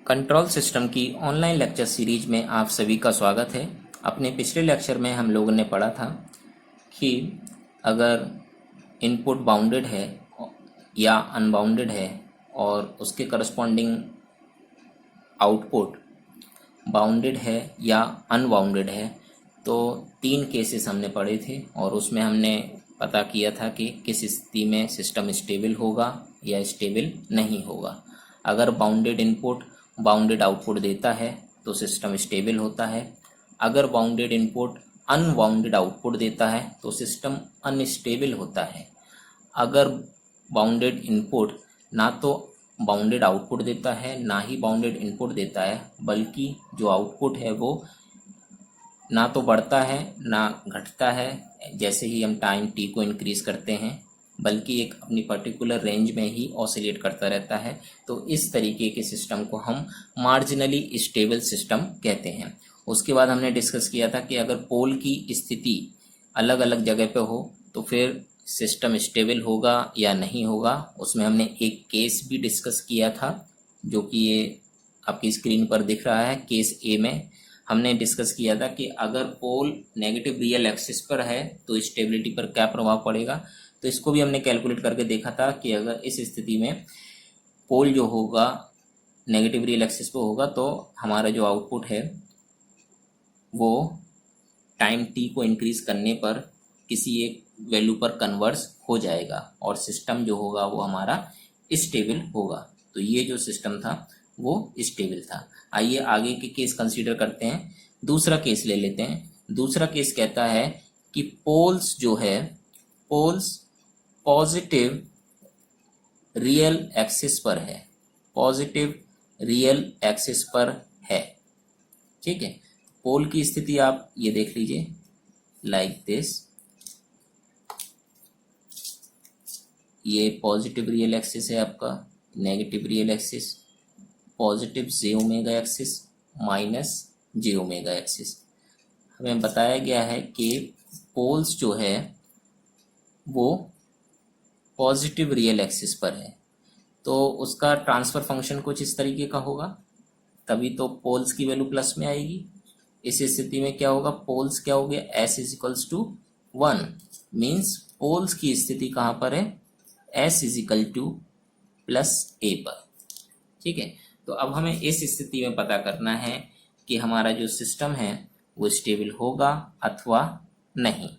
Control system की online lecture series में आप सभी का स्वागत है। अपने पिछले लेक्चर में हम लोगों ने पढ़ा था कि अगर इनपुट बाउंडेड है या अनबाउंडेड है और उसके करस्पॉन्डिंग आउटपुट बाउंडेड है या अनबाउंडेड है तो तीन केसेस हमने पढ़े थे और उसमें हमने पता किया था कि किस स्थिति में सिस्टम स्टेबल होगा या स्टेबल नहीं होगा। अगर बाउंडेड इनपुट बाउंडेड आउटपुट देता है तो सिस्टम स्टेबल होता है। अगर बाउंडेड इनपुट अनबाउंडेड आउटपुट देता है तो सिस्टम अनस्टेबल होता है। अगर बाउंडेड इनपुट ना तो बाउंडेड आउटपुट देता है ना ही बाउंडेड इनपुट देता है, बल्कि जो आउटपुट है वो ना तो बढ़ता है ना घटता है जैसे ही हम टाइम टी को इंक्रीज करते हैं, बल्कि एक अपनी पर्टिकुलर रेंज में ही ऑसिलेट करता रहता है। तो इस तरीके के सिस्टम को हम मार्जिनली स्टेबल सिस्टम कहते हैं। उसके बाद हमने डिस्कस किया था कि अगर पोल की स्थिति अलग अलग जगह पे हो तो फिर सिस्टम स्टेबल होगा या नहीं होगा। उसमें हमने एक केस भी डिस्कस किया था जो कि ये आपकी स्क्रीन पर दिख रहा है। केस ए में हमने डिस्कस किया था कि अगर पोल नेगेटिव रियल एक्सिस पर है तो स्टेबिलिटी पर क्या प्रभाव पड़ेगा। तो इसको भी हमने कैलकुलेट करके देखा था कि अगर इस स्थिति में पोल जो होगा नेगेटिव रियल एक्सिस पर होगा तो हमारा जो आउटपुट है वो टाइम टी को इंक्रीज करने पर किसी एक वैल्यू पर कन्वर्स हो जाएगा और सिस्टम जो होगा वो हमारा स्टेबल होगा। तो ये जो सिस्टम था वो स्टेबल था। आइए आगे के केस कंसीडर करते हैं। दूसरा केस ले लेते हैं। दूसरा केस कहता है कि पोल्स जो है, पोल्स पॉजिटिव रियल एक्सिस पर है, पॉजिटिव रियल एक्सिस पर है। ठीक है, पोल की स्थिति आप ये देख लीजिए लाइक दिस। ये पॉजिटिव रियल एक्सिस है आपका, नेगेटिव रियल एक्सिस, पॉजिटिव जे omega axis minus j omega axis. हमें बताया गया है कि पोल्स जो है वो पॉजिटिव रियल एक्सिस पर है तो उसका ट्रांसफर फंक्शन कुछ इस तरीके का होगा, तभी तो पोल्स की वैल्यू प्लस में आएगी। इस स्थिति में क्या होगा, पोल्स क्या हो गया, s is equals to 1 means poles की स्थिति कहाँ पर है, s is equal to plus a पर। ठीक है, तो अब हमें इस स्थिति में पता करना है कि हमारा जो सिस्टम है वो स्टेबल होगा अथवा नहीं।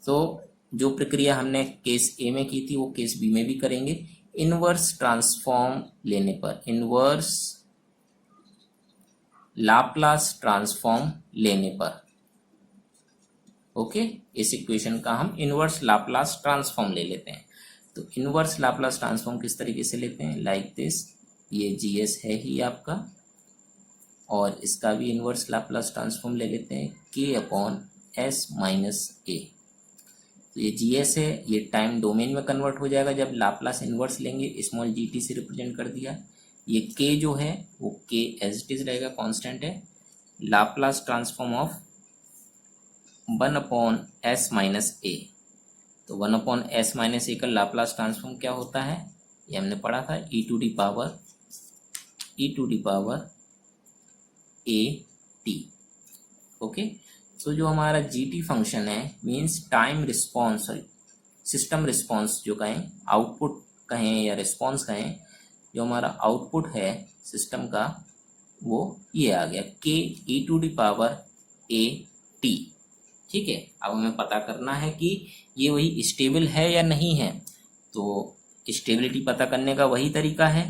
तो जो प्रक्रिया हमने केस ए में की थी वो केस बी में भी करेंगे। इनवर्स ट्रांसफॉर्म लेने पर, इनवर्स लाप्लास ट्रांसफॉर्म लेने पर, ओके, इस इक्वेशन का हम इनवर्स लाप्लास ट्रांसफॉर्म ले लेते हैं। तो इनवर्स लाप्लास ट्रांसफॉर्म किस तरीके से लेते हैं, लाइक दिस। ये GS है ही आपका और इसका भी इनवर्स लाप्लास ट्रांसफॉर्म ले लेते हैं K upon S minus A। तो ये GS है, ये टाइम डोमेन में कन्वर्ट हो जाएगा जब लाप्लास इनवर्स लेंगे, स्मॉल gt से रिप्रेजेंट कर दिया। ये K जो है वो K एज इट इज रहेगा, कांस्टेंट है। Laplace transform of 1 upon S minus A, तो 1 अपॉन S माइनस A का लाप्लास ट्रांसफॉर्म क्या होता है, ये हमने पढ़ा था, e to the power AT। Okay, तो जो हमारा GT फंक्शन है means time response, sorry system response जो कहें, आउटपुट कहें या रिस्पॉन्स कहें, जो हमारा आउटपुट है सिस्टम का वो ये आ गया K e to the power AT। ठीक है, अब हमें पता करना है कि ये वही स्टेबल है या नहीं है। तो स्टेबिलिटी पता करने का वही तरीका है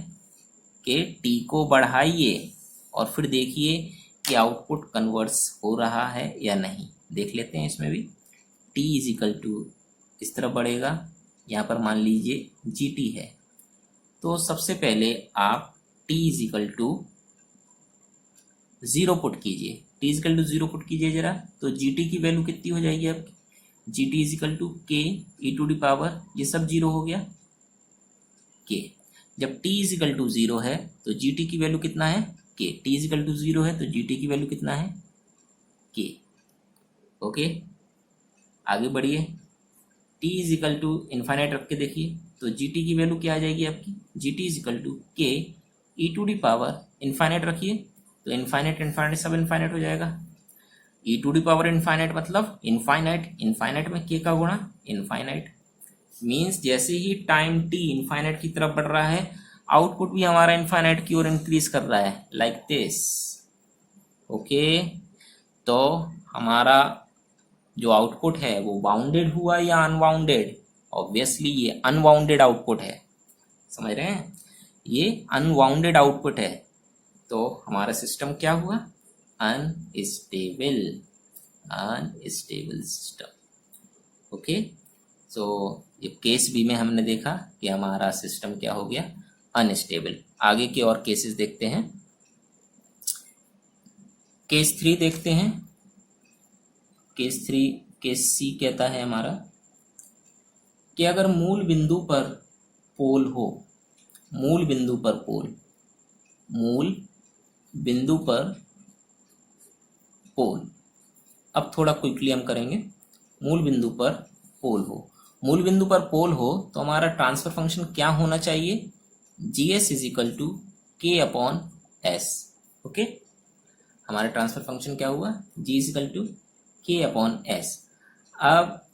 कि T को बढ़ाइए और फिर देखिए कि आउटपुट कन्वर्स हो रहा है या नहीं। देख लेते हैं इसमें भी। T इज इक्वल टू इस तरह बढ़ेगा, यहाँ पर मान लीजिए GT है, तो सबसे पहले आप T is equal to 0 put कीजिए, T is equal to 0 put कीजिए जरा, तो GT की वैल्यू कितनी हो जाएगी आपकी, GT is equal to K e to the power, ये सब 0 हो गया K। जब t इज इक्वल टू 0 है तो gt की वैल्यू कितना है k, t is equal to 0 है तो gt की वैल्यू कितना है k। ओके, आगे बढ़िए। t is equal to infinite रख के देखिए तो gt की वैल्यू क्या आ जाएगी आपकी, gt is equal to k E to the power infinite रखिए तो इन्फाइनाइट इन्फाइनाइट सब इन्फाइनाइट हो जाएगा। E to the power infinite मतलब इन्फाइनाइट, इन्फाइनाइट में के का गुणा इन्फाइनाइट, मीन्स जैसे ही टाइम टी इन्फाइनाइट की तरफ बढ़ रहा है आउटपुट भी हमारा इन्फाइनाइट की ओर इंक्रीज कर रहा है, लाइक दिस। ओके, तो हमारा जो आउटपुट है वो बाउंडेड हुआ या अनबाउंडेड? ऑब्वियसली ये अनबाउंडेड आउटपुट है, समझ रहे हैं, ये अनबाउंडेड आउटपुट है। तो हमारा सिस्टम क्या हुआ? Unstable, unstable system. ओके, सो ये केस बी में हमने देखा कि हमारा सिस्टम क्या हो गया? अनस्टेबल। आगे के और केसेस देखते हैं। केस 3 देखते हैं। केस 3, केस सी कहता है हमारा कि अगर मूल बिंदु पर पोल हो, मूल बिंदु पर पोल, मूल बिंदु पर पोल, अब थोड़ा क्विकली हम करेंगे। मूल बिंदु पर पोल हो, मूल बिंदु पर पोल हो तो हमारा ट्रांसफर फंक्शन क्या होना चाहिए? GS इज इक्वल टू के अपॉन एस। ओके, हमारा ट्रांसफर फंक्शन क्या हुआ? G इज इक्वल टू के अपॉन एस। अब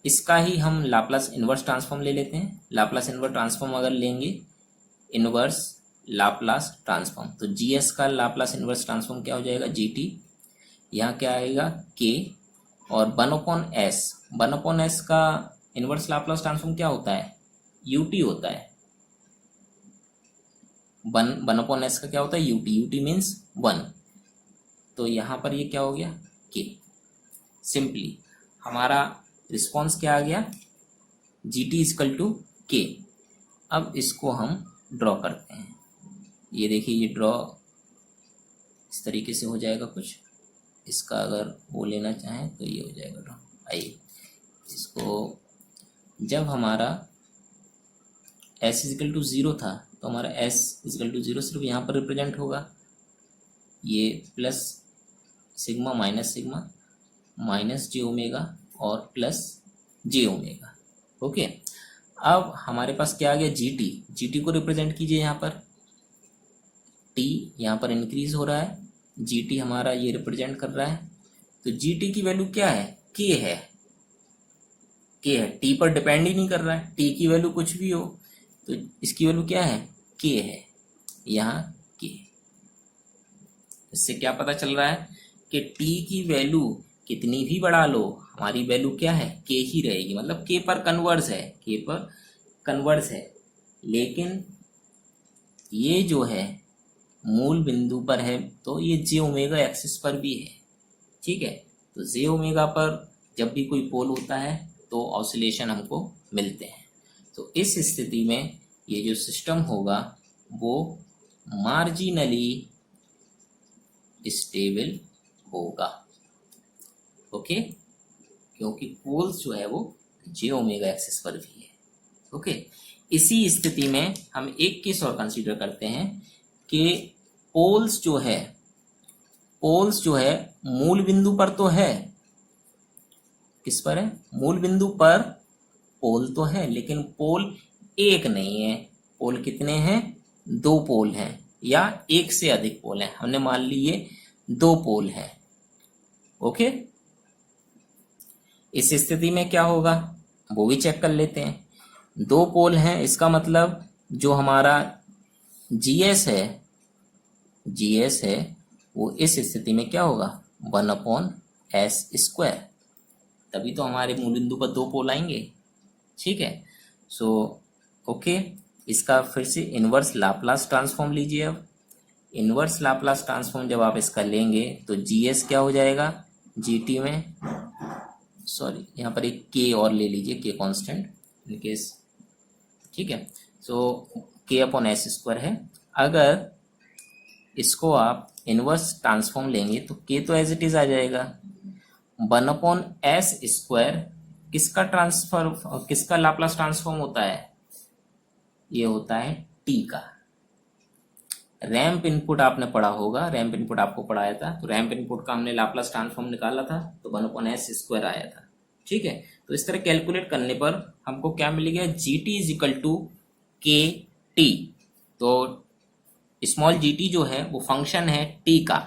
इसका ही हम लाप्लास इन्वर्स ट्रांसफॉर्म ले लेते हैं। लाप्लास इन्वर्स ट्रांसफॉर्म अगर लेंगे, इन्वर्स लाप्लास ट्रांसफॉर्म, तो GS का लाप्लास इन्वर्स ट्रांसफॉर्म क्या हो जाएगा? GT। यहाँ क्या आएगा? K, और 1/s, 1/s का इन्वर्स लाप्लास ट्रांसफॉर्म क्या होता है? UT होता है। 1/s का क्या होता है? UT, UT means 1। तो यहाँ पर ये क्या हो गया? K। सिंपली हमारा रिस्पॉन्स क्या आ गया? GT is equal to K। अब इसको हम ड्रॉ करते हैं। ये देखिए, ये ड्रॉ इस तरीके से हो जाएगा कुछ। इसका अगर वो लेना चाहें तो ये हो जाएगा ड्रॉ। आइए इसको, जब हमारा s इजकल टू 0 था तो हमारा s इजकल टू 0 सिर्फ यहाँ पर रिप्रेजेंट होगा। ये plus sigma minus sigma minus j omega और प्लस जे ओमेगा। ओके, अब हमारे पास क्या आ गया? GT। GT को रिप्रेजेंट कीजिए यहाँ पर। T यहाँ पर इंक्रीज हो रहा है, GT हमारा ये रिप्रेजेंट कर रहा है। तो GT की वैल्यू क्या है? K है, K है, T पर डिपेंड ही नहीं कर रहा है। T की वैल्यू कुछ भी हो तो इसकी वैल्यू क्या है? K है, यहाँ K। इससे क्या पता चल रहा है कि T की वैल्यू कितनी भी बढ़ा लो, हमारी वैल्यू क्या है? K ही रहेगी। मतलब K पर कन्वर्स है, K पर कन्वर्स है। लेकिन ये जो है मूल बिंदु पर है तो ये जे ओमेगा एक्सिस पर भी है, ठीक है। तो जे ओमेगा पर जब भी कोई पोल होता है तो ऑसिलेशन हमको मिलते हैं। तो इस स्थिति में ये जो सिस्टम होगा वो मार्जिनली स्टेबल होगा। ओके, क्योंकि पोल्स जो है वो जे ओमेगा एक्सिस पर भी है। ओके, इसी स्थिति में हम एक केस और कंसीडर करते हैं कि पोल्स जो है मूल बिंदु पर तो है। किस पर है? मूल बिंदु पर पोल तो है, लेकिन पोल एक नहीं है। पोल कितने हैं? 2 पोल हैं या एक से अधिक पोल हैं। हमने मान लिए 2 पोल हैं। ओके, इस स्थिति में क्या होगा वो भी चेक कर लेते हैं। 2 पोल हैं, इसका मतलब जो हमारा GS है वो इस स्थिति में क्या होगा? 1/s²। तभी तो हमारे मूल बिंदु पर 2 पोल आएंगे, ठीक है। सो ओके, इसका फिर से इनवर्स लाप्लास ट्रांसफॉर्म लीजिए। अब इनवर्स लाप्लास ट्रांसफॉर्म जब आप इसका लेंगे तो GS क्या हो जाएगा? GT में, सॉरी यहाँ पर एक K और ले लीजिए, K कांस्टेंट इन केस, ठीक है। सो K/s² है। अगर इसको आप इनवर्स ट्रांसफॉर्म लेंगे तो K तो एज इट इज आ जाएगा। 1/s², किसका लाप्लास ट्रांसफॉर्म होता है? ये होता है T का। रैंप इनपुट आपने पढ़ा होगा, रैंप इनपुट आपको पढ़ाया था, तो रैंप इनपुट का हमने लाप्लास ट्रांसफॉर्म निकाला था तो 1/s² आया था, ठीक है। तो इस तरह कैलकुलेट करने पर हमको क्या मिल गया? GT is equal to KT। तो स्मॉल जी टी जो है वो फंक्शन है टी का।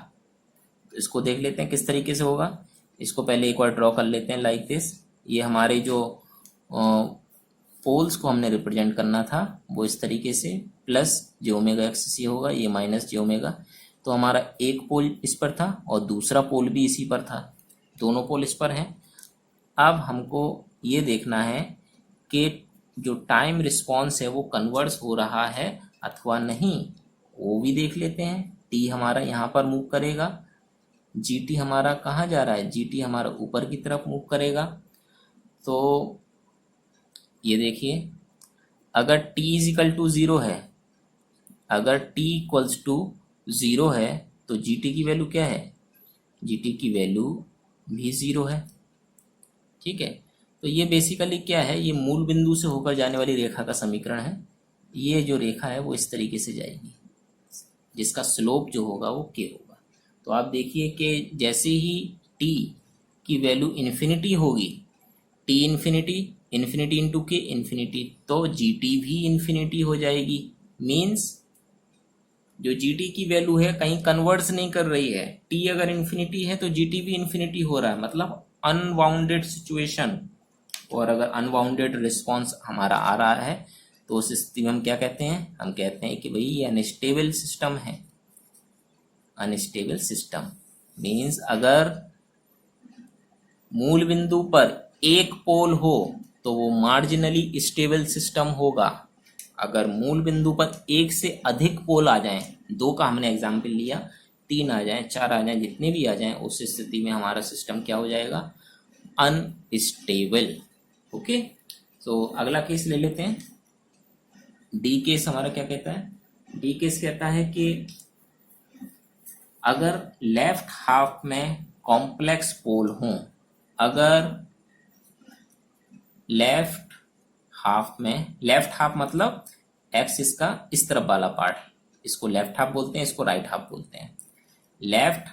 तो इसको देख लेते हैं किस तरीके से होगा। इसको पहले एक बार ड्रॉ कर लेते हैं लाइक दिस। ये हमारे जो पोल्स को हमने रिप्रेजेंट करना था वो इस तरीके से, प्लस जे ओमेगा एक्स सी होगा, ये माइनस जे ओमेगा। तो हमारा एक पोल इस पर था और दूसरा पोल भी इसी पर था, दोनों पोल इस पर हैं। अब हमको ये देखना है कि जो टाइम रिस्पॉन्स है वो कन्वर्स हो रहा है अथवा नहीं, वो भी देख लेते हैं। टी हमारा यहाँ पर मूव करेगा, जीटी हमारा कहाँ जा रहा है, जीटी हमारा ऊपर की तरफ मूव करेगा। तो ये देखिए, अगर t is equal to zero है, अगर t इक्वल्स टू ज़ीरो है तो gt की वैल्यू क्या है, gt की वैल्यू भी ज़ीरो है। ठीक है, तो ये बेसिकली क्या है, ये मूल बिंदु से होकर जाने वाली रेखा का समीकरण है। ये जो रेखा है वो इस तरीके से जाएगी, जिसका स्लोप जो होगा वो k होगा। तो आप देखिए कि जैसे ही t की वैल्यू इन्फिनिटी होगी, t इन्फिनिटी, इन्फिनिटी इंटू के इन्फिनिटी, तो gt भी इन्फिनिटी हो जाएगी। मीन्स जो gt की वैल्यू है कहीं कन्वर्ट्स नहीं कर रही है। t अगर इन्फिनिटी है तो gt भी इन्फिनिटी हो रहा है, मतलब अनबाउंडेड सिचुएशन। और अगर अनबाउंडेड रिस्पॉन्स हमारा आ रहा है तो उस स्थिति में हम क्या कहते हैं, हम कहते हैं कि भाई ये अनस्टेबल सिस्टम है। अनस्टेबल सिस्टम मीन्स अगर मूल बिंदु पर एक पोल हो तो वो मार्जिनली स्टेबल सिस्टम होगा। अगर मूल बिंदु पर एक से अधिक पोल आ जाएं, दो का हमने एग्जाम्पल लिया, तीन आ जाएं, चार आ जाएं, जितने भी आ जाएं, उस स्थिति में हमारा सिस्टम क्या हो जाएगा, अनस्टेबल। ओके, तो अगला केस ले लेते हैं। डी केस हमारा क्या कहता है, डी केस कहता है कि अगर लेफ्ट हाफ में कॉम्प्लेक्स पोल हों, अगर लेफ्ट हाफ में, लेफ्ट हाफ मतलब एक्स इसका इस तरफ वाला पार्ट, इसको लेफ्ट हाफ बोलते हैं, इसको राइट हाफ बोलते हैं। लेफ्ट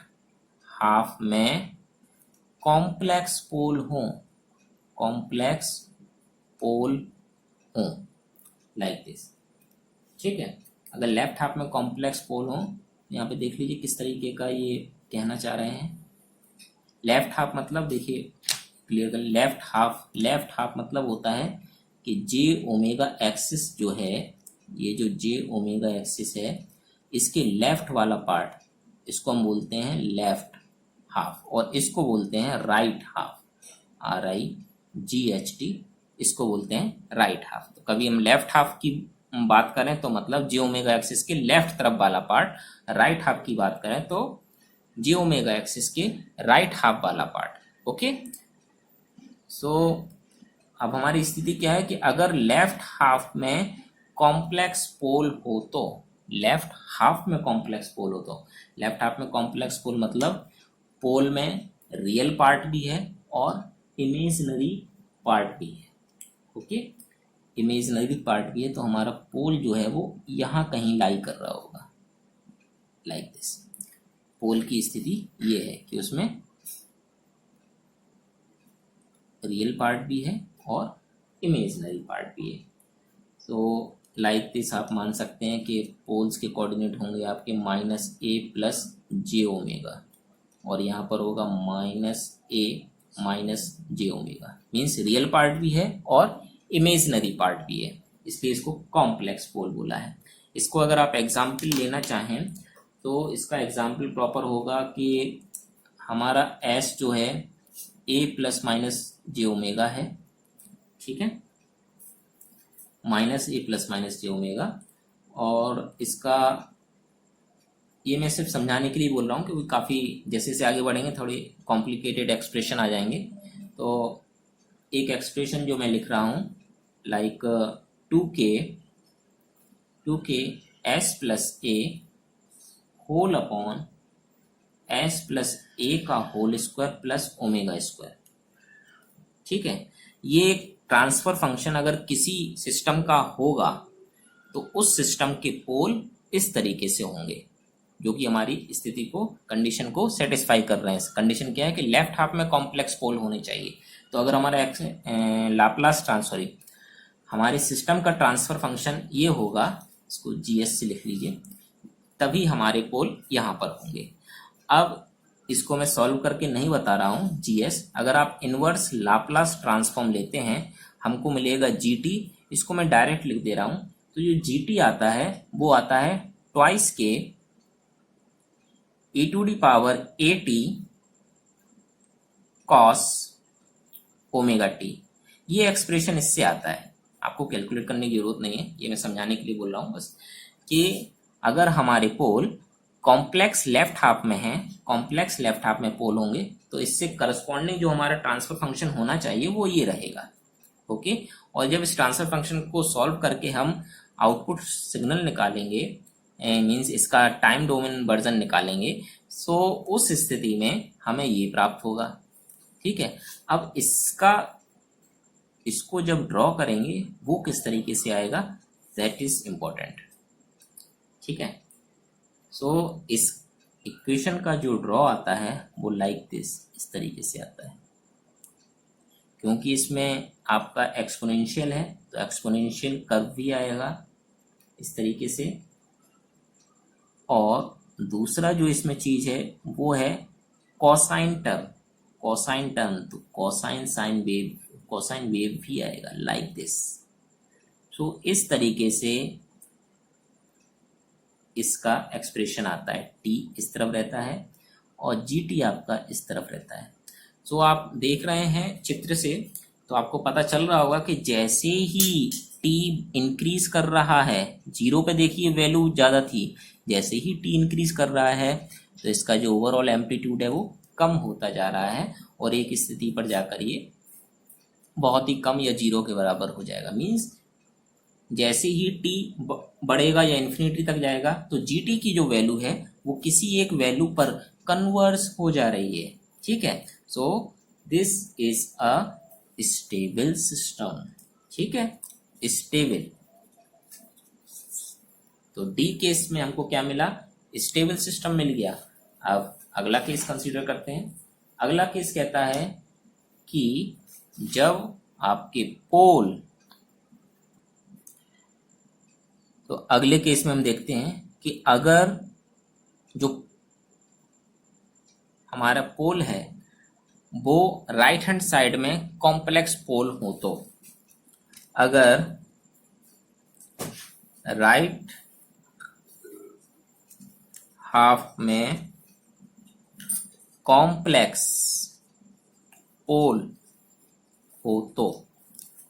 हाफ में कॉम्प्लेक्स पोल हों, कॉम्प्लेक्स पोल हों लाइक दिस। ठीक है, अगर लेफ्ट हाफ में कॉम्प्लेक्स पोल हों, यहाँ पे देख लीजिए किस तरीके का ये कहना चाह रहे हैं। लेफ्ट हाफ मतलब देखिए क्लियर कर, लेफ्ट हाफ मतलब होता है कि जे ओमेगा एक्सिस जो है, ये जो जे ओमेगा एक्सिस है, इसके लेफ्ट वाला पार्ट, इसको हम बोलते हैं लेफ्ट हाफ, और इसको बोलते हैं राइट हाफ, RIGHT, इसको बोलते हैं राइट हाफ। तो कभी हम लेफ्ट हाफ की बात करें तो मतलब जे ओमेगा एक्सिस के लेफ्ट तरफ वाला पार्ट, राइट हाफ की बात करें तो जे ओमेगा एक्सिस के राइट हाफ वाला पार्ट। ओके, सो अब हमारी स्थिति क्या है कि अगर लेफ्ट हाफ में कॉम्प्लेक्स पोल हो तो, लेफ्ट हाफ में कॉम्प्लेक्स पोल हो तो, लेफ्ट हाफ में कॉम्प्लेक्स पोल मतलब पोल में रियल पार्ट भी है और इमेजिनरी पार्ट भी है। ओके, इमेजिनरी पार्ट भी है, तो हमारा पोल जो है वो यहाँ कहीं लाई कर रहा होगा लाइक दिस। पोल की स्थिति ये है कि उसमें रियल पार्ट भी है और इमेजिनरी पार्ट भी है। तो लाइक दिस आप मान सकते हैं कि पोल्स के कोऑर्डिनेट होंगे आपके -a प्लस जे ओमेगा, और यहाँ पर होगा -a minus j omega. Means real part भी है और इमेजिनरी पार्ट भी है, इसलिए इसको कॉम्प्लेक्स पोल बोला है। इसको अगर आप एग्जाम्पल लेना चाहें तो इसका एग्जाम्पल प्रॉपर होगा कि हमारा S जो है a plus minus j omega है, ठीक है, -a plus minus j omega. और इसका ये मैं सिर्फ समझाने के लिए बोल रहा हूँ क्योंकि काफ़ी जैसे जैसे आगे बढ़ेंगे थोड़ी कॉम्प्लिकेटेड एक्सप्रेशन आ जाएंगे। तो एक एक्सप्रेशन जो मैं लिख रहा हूँ like 2k s plus a whole upon s plus a का whole square plus omega square. ठीक है, ये ट्रांसफर फंक्शन अगर किसी सिस्टम का होगा तो उस सिस्टम के पोल इस तरीके से होंगे जो कि हमारी स्थिति को, कंडीशन को सेटिस्फाई कर रहे हैं। कंडीशन क्या है कि लेफ्ट हाफ में कॉम्प्लेक्स पोल होने चाहिए। तो अगर हमारा लाप्लास ट्रांसफर, हमारे सिस्टम का ट्रांसफर फंक्शन ये होगा, इसको GS से लिख लीजिए, तभी हमारे पोल यहाँ पर होंगे। अब इसको मैं सॉल्व करके नहीं बता रहा हूँ जीएस। अगर आप इनवर्स लाप्लास ट्रांसफॉर्म लेते हैं हमको मिलेगा जीटी। इसको मैं डायरेक्ट लिख दे रहा हूँ। तो जो जीटी आता है वो आता है twice K e to the power A T cos omega T. ये एक्सप्रेशन इससे आता है, आपको कैलकुलेट करने की जरूरत नहीं है, ये मैं समझाने के लिए बोल रहा हूँ बस कि अगर हमारे पोल कॉम्प्लेक्स लेफ्ट हाफ में है, कॉम्प्लेक्स लेफ्ट हाफ में पोल होंगे तो इससे करस्पॉन्डिंग जो हमारा ट्रांसफर फंक्शन होना चाहिए वो ये रहेगा। ओके, और जब इस ट्रांसफर फंक्शन को सॉल्व करके हम आउटपुट सिग्नल निकालेंगे, मीन्स इसका टाइम डोमेन वर्जन निकालेंगे, सो उस स्थिति में हमें ये प्राप्त होगा। ठीक है, अब इसको जब ड्रॉ करेंगे वो किस तरीके से आएगा, दैट इज इम्पोर्टेंट। ठीक है, सो इस इक्वेशन का जो ड्रॉ आता है वो लाइक दिस, इस तरीके से आता है। क्योंकि इसमें आपका एक्सपोनेंशियल है तो एक्सपोनेंशियल कर्व भी आएगा इस तरीके से। और दूसरा जो इसमें चीज है वो है कोसाइन टर्म, कोसाइन टर्म, तो cosine sine wave, cosine wave भी आएगा लाइक दिस। सो इस तरीके से इसका एक्सप्रेशन आता है, टी इस तरफ रहता है और जी टी आपका इस तरफ रहता है। सो आप देख रहे हैं चित्र से तो आपको पता चल रहा होगा कि जैसे ही टी इंक्रीज कर रहा है, जीरो पे देखिए वैल्यू ज़्यादा थी, जैसे ही टी इंक्रीज कर रहा है तो इसका जो ओवरऑल एम्पलीट्यूड है वो कम होता जा रहा है और एक स्थिति पर जाकर ये बहुत ही कम या जीरो के बराबर हो जाएगा। मीन्स जैसे ही टी बढ़ेगा या इन्फिनिटी तक जाएगा तो जी टी की जो वैल्यू है वो किसी एक वैल्यू पर कन्वर्स हो जा रही है। ठीक है, so this is a stable system. ठीक है, स्टेबल। तो डी केस में हमको क्या मिला, स्टेबल सिस्टम मिल गया। अब अगला केस कंसीडर करते हैं। अगला केस कहता है कि जब आपके पोल, तो अगले केस में हम देखते हैं कि अगर जो हमारा पोल है वो राइट हैंड साइड में कॉम्प्लेक्स पोल हो, तो अगर राइट हाफ में कॉम्प्लेक्स पोल हो, तो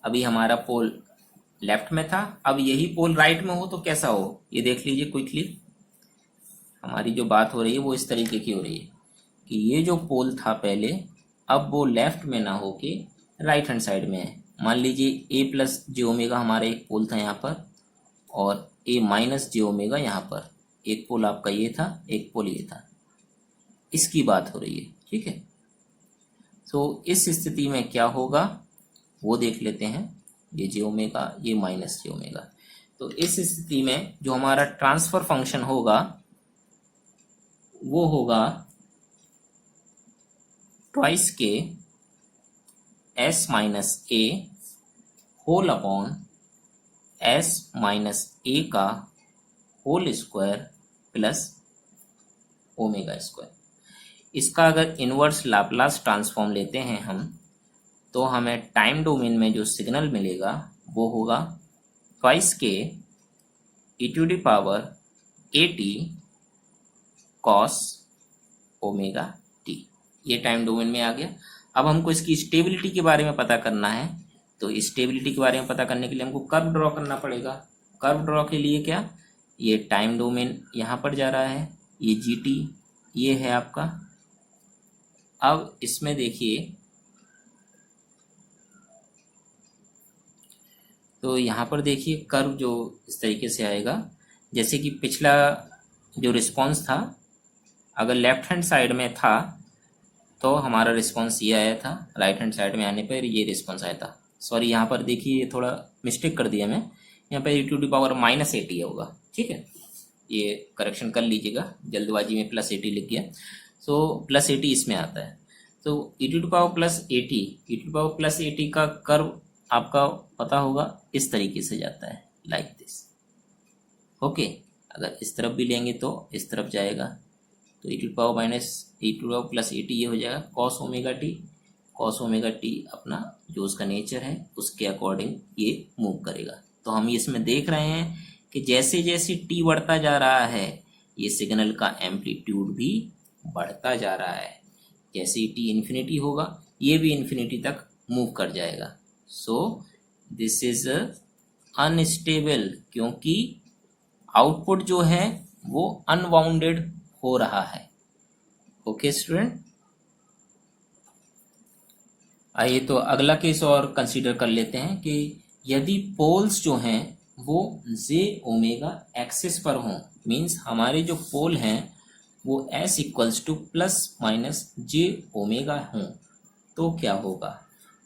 अभी हमारा पोल लेफ्ट में था, अब यही पोल राइट में हो तो कैसा हो, ये देख लीजिए क्विकली। हमारी जो बात हो रही है वो इस तरीके की हो रही है कि ये जो पोल था पहले, अब वो लेफ्ट में ना हो के राइट हैंड साइड में है। मान लीजिए a प्लस जे ओमेगा हमारा एक पोल था यहाँ पर और a माइनस जे ओमेगा यहाँ पर, एक पोल आपका ये था, एक पोल ये था, इसकी बात हो रही है। ठीक है, तो इस स्थिति में क्या होगा वो देख लेते हैं। ये जे ओमेगा, ये माइनस जे ओमेगा, तो इस स्थिति में जो हमारा ट्रांसफर फंक्शन होगा वो होगा twice K S minus A whole upon S minus A का whole square plus omega square. इसका अगर इनवर्स लाप्लास ट्रांसफॉर्म लेते हैं हम तो हमें टाइम डोमेन में जो सिग्नल मिलेगा वो होगा twice K e to the power A T cos omega T. ये टाइम डोमेन में आ गया। अब हमको इसकी स्टेबिलिटी के बारे में पता करना है, तो स्टेबिलिटी के बारे में पता करने के लिए हमको कर्व ड्रॉ करना पड़ेगा। कर्व ड्रॉ के लिए क्या, ये टाइम डोमेन यहाँ पर जा रहा है, ये जी टी ये है आपका। अब इसमें देखिए तो यहाँ पर देखिए कर्व जो इस तरीके से आएगा, जैसे कि पिछला जो रिस्पॉन्स था अगर लेफ्ट हैंड साइड में था तो हमारा रिस्पॉन्स ये आया था, राइट हैंड साइड में आने पर ये रिस्पॉन्स आया था। सॉरी, यहाँ पर देखिए थोड़ा मिस्टेक कर दिया मैं, यहाँ पर e to the power minus A T होगा। ठीक है, ये करेक्शन कर लीजिएगा, जल्दबाजी में प्लस ए टी लिख गया। सो प्लस ए टी इसमें आता है, तो e to the power plus A T, E to the power plus A T का कर्व आपका पता होगा इस तरीके से जाता है लाइक दिस। ओके, अगर इस तरफ भी लेंगे तो इस तरफ जाएगा, तो e to power minus e to power plus A T ये हो जाएगा cos omega T. Cos omega T अपना जो उसका नेचर है उसके अकॉर्डिंग ये मूव करेगा। तो हम इसमें देख रहे हैं कि जैसे जैसे टी बढ़ता जा रहा है ये सिग्नल का एम्पलीट्यूड भी बढ़ता जा रहा है। जैसे ही टी इन्फिनिटी होगा ये भी इन्फिनिटी तक मूव कर जाएगा। सो दिस इज अनस्टेबल, क्योंकि आउटपुट जो है वो अनबाउंडेड हो रहा है। ओके स्टूडेंट, आइए तो अगला केस और कंसीडर कर लेते हैं कि यदि पोल्स जो हैं वो जे ओमेगा एक्सिस पर हों, मीन्स हमारे जो पोल हैं वो s equals to plus minus j omega हों, तो क्या होगा।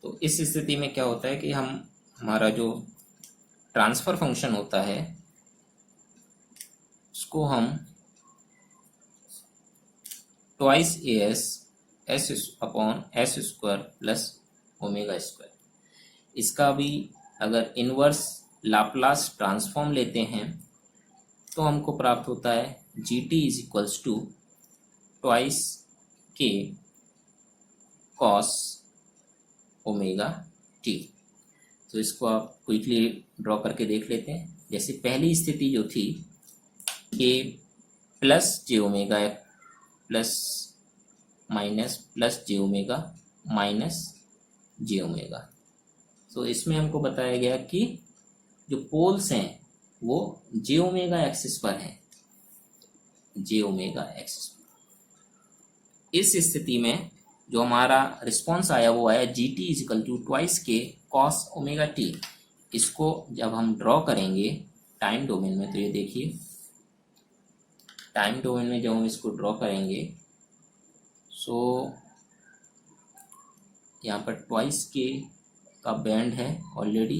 तो इस स्थिति में क्या होता है कि हमारा जो ट्रांसफर फंक्शन होता है उसको हम twice A S upon S square plus omega square, इसका भी अगर इनवर्स लाप्लास ट्रांसफॉर्म लेते हैं तो हमको प्राप्त होता है G T is equals to twice K cos omega T. तो इसको आप क्विकली ड्रॉ करके देख लेते हैं। जैसे पहली स्थिति जो थी के plus j omega plus minus plus j omega minus j omega, तो इसमें हमको बताया गया कि जो पोल्स हैं वो जे ओमेगा एक्सिस पर हैं, जे ओमेगा एक्सिस पर। इस स्थिति में जो हमारा रिस्पॉन्स आया वो आया G T is equal to twice K cos omega T. इसको जब हम ड्रॉ करेंगे टाइम डोमेन में, तो ये देखिए टाइम डोमेन में जब हम इसको ड्रॉ करेंगे सो यहाँ पर ट्वाइस के का बैंड है ऑलरेडी।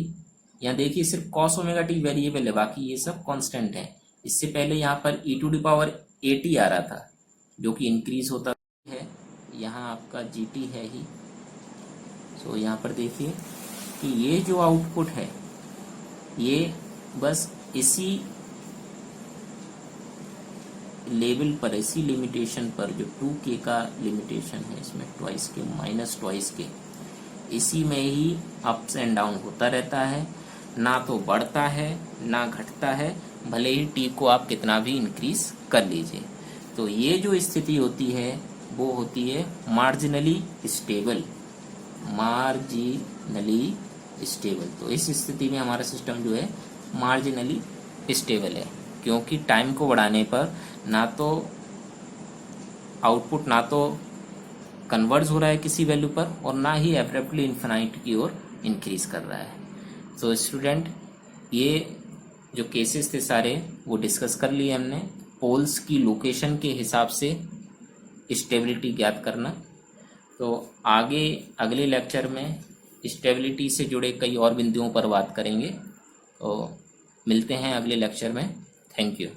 यहाँ देखिए सिर्फ कॉस ओमेगा टी वेरिएबल है, बाकी ये सब कांस्टेंट है। इससे पहले यहाँ पर e to the power A t आ रहा था जो कि इंक्रीज होता है, यहाँ आपका जी टी है ही। सो यहाँ पर देखिए कि ये जो आउटपुट है ये बस इसी लेवल पर, इसी लिमिटेशन पर, जो 2k का लिमिटेशन है इसमें ट्वाइस के माइनस ट्वाइस के, इसी में ही अप्स एंड डाउन होता रहता है, ना तो बढ़ता है ना घटता है, भले ही टी को आप कितना भी इंक्रीज कर लीजिए। तो ये जो स्थिति होती है वो होती है मार्जिनली स्टेबल, मार्जिनली स्टेबल। तो इस स्थिति में हमारा सिस्टम जो है मार्जिनली स्टेबल है, क्योंकि टाइम को बढ़ाने पर ना तो आउटपुट ना तो कन्वर्ज हो रहा है किसी वैल्यू पर और ना ही एब्रप्टली इन्फिनाइट की ओर इंक्रीज कर रहा है। तो स्टूडेंट ये जो केसेस थे सारे वो डिस्कस कर लिए हमने। पोल्स की लोकेशन के हिसाब से स्टेबिलिटी ज्ञात करना। तो आगे अगले लेक्चर में स्टेबिलिटी से जुड़े कई और बिंदुओं पर बात करेंगे। तो मिलते हैं अगले लेक्चर में। Thank you.